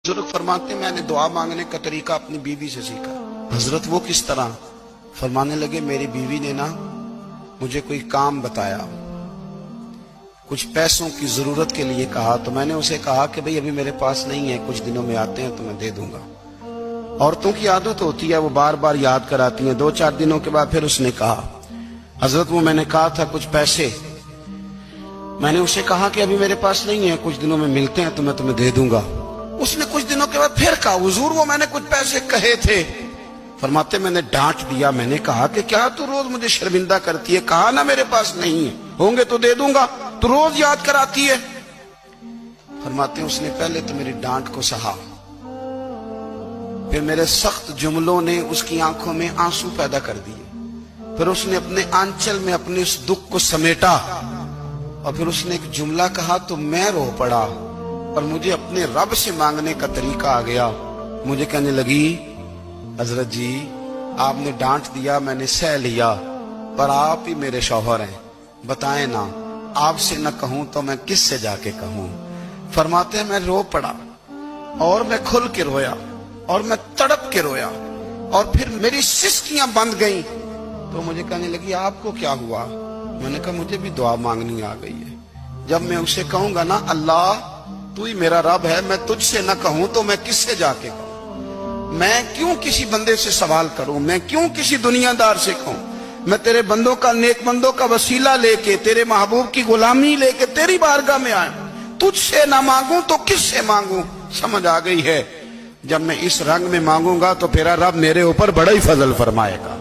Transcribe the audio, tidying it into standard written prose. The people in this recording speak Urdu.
بزرگ فرماتے ہیں میں نے دعا مانگنے کا طریقہ اپنی بیوی سے سیکھا۔ حضرت وہ کس طرح؟ فرمانے لگے میری بیوی نے نا مجھے کوئی کام بتایا، کچھ پیسوں کی ضرورت کے لیے کہا، تو میں نے اسے کہا کہ بھئی ابھی میرے پاس نہیں ہے، کچھ دنوں میں آتے ہیں تو میں دے دوں گا۔ عورتوں کی عادت ہوتی ہے وہ بار بار یاد کراتی ہیں۔ 2-4 دنوں کے بعد پھر اس نے کہا حضرت وہ میں نے کہا تھا کچھ پیسے، میں نے اسے کہا کہ ابھی میرے پاس نہیں ہے، کچھ دنوں میں ملتے ہیں تو میں تمہیں دے دوں گا۔ اس نے کچھ دنوں کے بعد پھر کہا حضور وہ میں نے کچھ پیسے کہے تھے۔ فرماتے میں نے ڈانٹ دیا، میں نے کہا کہ کیا تو روز مجھے شرمندہ کرتی ہے، کہا نا میرے پاس نہیں ہے، ہوں گے تو دے دوں گا، تو روز یاد کراتی ہے۔ فرماتے ہیں اس نے پہلے تو میری ڈانٹ کو سہا، پھر میرے سخت جملوں نے اس کی آنکھوں میں آنسو پیدا کر دیے، پھر اس نے اپنے آنچل میں اپنے اس دکھ کو سمیٹا، اور پھر اس نے ایک جملہ کہا تو میں رو پڑا، اور مجھے اپنے رب سے مانگنے کا طریقہ آ گیا۔ مجھے کہنے لگی حضرت جی آپ نے ڈانٹ دیا، میں نے سہ لیا، پر آپ ہی میرے شوہر ہیں، بتائیں نا آپ سے نہ کہوں تو میں کس سے جا کے کہوں۔ فرماتے ہیں میں رو پڑا، اور میں کھل کے رویا، اور میں تڑپ کے رویا، اور پھر میری سسکیاں بند گئیں۔ تو مجھے کہنے لگی آپ کو کیا ہوا؟ میں نے کہا مجھے بھی دعا مانگنی آ گئی ہے۔ جب میں اسے کہوں گا نا اللہ تو ہی میرا رب ہے، میں تجھ سے نہ کہوں تو میں کس سے جا کے کہوں؟ میں کیوں کسی بندے سے سوال کروں؟ میں کیوں کسی دنیا دار سے کہوں؟ میں تیرے بندوں کا نیک بندوں کا وسیلہ لے کے، تیرے محبوب کی غلامی لے کے تیری بارگاہ میں آیا، تجھ سے نہ مانگوں تو کس سے مانگوں؟ سمجھ آ گئی ہے؟ جب میں اس رنگ میں مانگوں گا تو پھر رب میرے اوپر بڑا ہی فضل فرمائے گا۔